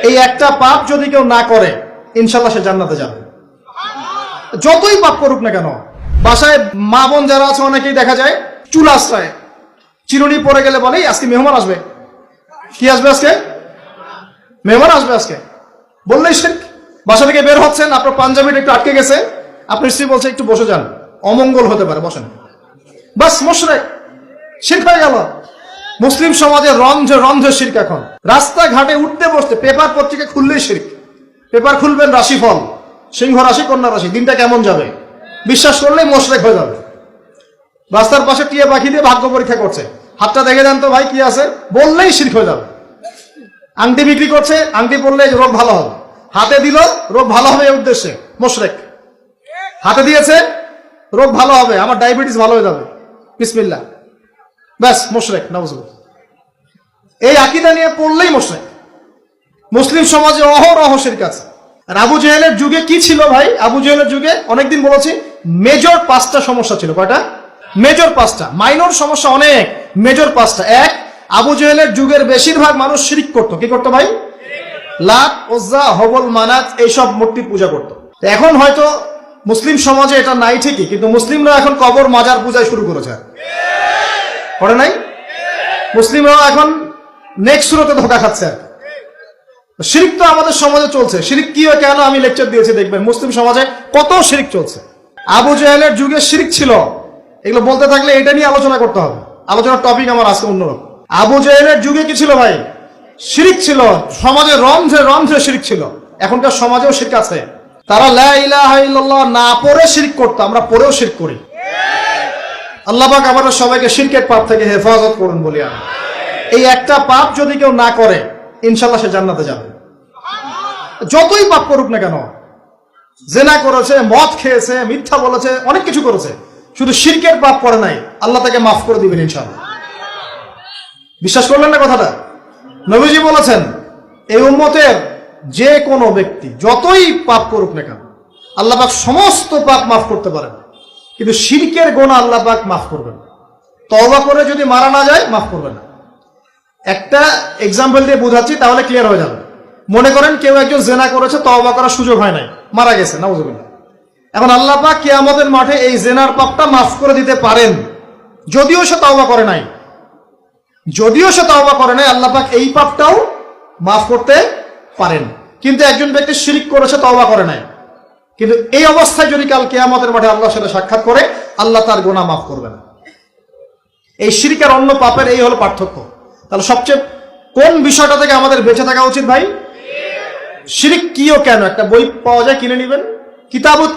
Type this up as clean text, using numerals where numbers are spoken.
এই একটা পাপ যদি কেউ না করে ইনশাআল্লাহ সে জান্নাতে যাবে, যতই পাপ করুক না কেন। বাসায় মা বোন যারা আছে অনেকেই দেখা যায় চুল আশ্রয় চিরুনি পরে গেলে বলে আজকে মেহমান আসবে। কি আসবে আজকে? মেহমান আসবে আজকে বললেই শিরক। বাসা থেকে বের হচ্ছেন, আপনার পাঞ্জাবিটা একটু আটকে গেছে, আপনার স্ত্রী বলছে একটু বসে যান, অমঙ্গল হতে পারে, বসেন, বাস মুশরিক, শিরক হয়ে গেল। মুসলিম সমাজে রন্ধ্রে রন্ধ্রে শিরক। এখন রাস্তাঘাটে উঠতে বসতে পেপার পত্রিকা খুললেই শিরক। পেপার খুলবেন রাশিফল, সিংহ রাশি কন্যা রাশি, দিনটা কেমন যাবে বিশ্বাস করলেই মুশরিক হয়ে যাবে। রাস্তার পাশে টিয়া পাখি দিয়ে ভাগ্য পরীক্ষা করছে, হাতটা দেখে দেন তো ভাই কি আছে, বললেই শিরক হয়ে যাবে। আংটি বিক্রি করছে, আংটি পরলে রোগ ভালো হবে, হাতে দিল রোগ ভালো হবে এই উদ্দেশ্যে, মুশরিক। হাতে দিয়েছে রোগ ভালো হবে, আমার ডায়াবেটিস ভালো হয়ে যাবে, বিসমিল্লাহ, ব্যাস মুশরিক, নাউজুবিল্লাহ। এই আকীদা নিয়ে পড়লেই মুশরিক। মুসলিম সমাজে অহরহ শিরক আছে। আর আবু জেহেলের যুগে কি ছিল ভাই? আবু জেহেলের যুগে অনেকদিন বলেছি মেজর 5টা সমস্যা ছিল। কয়টা? মেজর 5টা, মাইনর সমস্যা অনেক, মেজর 5টা। এক, আবু জেহেলের যুগের বেশিরভাগ মানুষ শিরক করতো। কি করতো ভাই? লাত, উজ্জা, হবল, মানাত এইসব মূর্তি পূজা করতো। এখন হয়তো মুসলিম সমাজে এটা নাই ঠিকই, কিন্তু মুসলিমরা এখন কবর মাজার পূজায় শুরু করেছে, করে নাই? মুসলিমরাও এখন নেক্সট সুরতে ধোকা খাচ্ছে। শিরক তো আমাদের সমাজে চলছে। শিরক কি হয় কেন আমি লেকচার দিয়েছি, দেখবেন মুসলিম সমাজে কত শিরক চলছে। আবু জেহেলের যুগে শিরক ছিল, এগুলো বলতে থাকলে এটা নিয়ে আলোচনা করতে হবে। আলোচনার টপিক আমার আজকে অন্যরকম। আবু জেহেলের যুগে কি ছিল ভাই? শিরক ছিল, সমাজে রন্ধ্রে রন্ধ্রে শিরক ছিল। এখনকার সমাজেও শিরক আছে। তারা লা ইলাহা ইল্লাল্লাহ না পড়ে শিরক করতো, আমরা পড়েও শিরক করি। আল্লাহ পাক আমাদের সবাইকে শিরকের পাপ থেকে হেফাজত করুন বলি আমি। এই একটা পাপ যদি কেউ না করে ইনশাআল্লাহ সে জান্নাতে যাবে, যতই পাপ করুক না কেন। জেনা করেছে, মদ খেয়েছে, মিথ্যা বলেছে, অনেক কিছু করেছে, শুধু শিরকের পাপ করে নাই, আল্লাহ তাকে মাফ করে দিবেন ইনশাআল্লাহ। বিশ্বাস করলেন না কথাটা? নবীজি বলেছেন এই উম্মতের যে কোনো ব্যক্তি যতই পাপ করুক না কেন আল্লাহ পাক সমস্ত পাপ মাফ করতে পারেন, কিন্তু শিরকের গুনাহ আল্লাহ পাক মাফ করবেন। তওবা করে যদি মারা না যায় মাফ করবেন না। একটা এক্সাম্পল দিয়ে বোঝাচ্ছি, তাহলে ক্লিয়ার হয়ে যাবে। মনে করেন কেউ একজন জেনা করেছে, তওবা করার সুযোগ হয় নাই, মারা গেছে, নাউজুবিল্লাহ। এখন আল্লাহ পাক কিয়ামতের মাঠে এই জেনার পাপটা মাফ করে দিতে পারেন, যদিও সে তওবা করে নাই। যদিও সে তওবা করে নাই, আল্লাহ পাক এই পাপটাও মাফ করতে পারেন। কিন্তু একজন ব্যক্তি শিরক করেছে, তওবা করে নাই, কিন্তু এই অবস্থায় যদি কাল কিয়ামতের মাঠে আল্লাহর সাথে সাক্ষাৎ করে, আল্লাহ তার গুনাহ মাফ করবে না। এই শিরক আর অন্য পাপের এই হলো পার্থক্য। তাহলে সবচেয়ে কোন বিষয়টা থেকে আমাদের বেঁচে থাকা উচিত ভাই? শিরক কি ও কেন? একটা বই পাওয়া যায়, কিনে নেবেন, কিতাবুত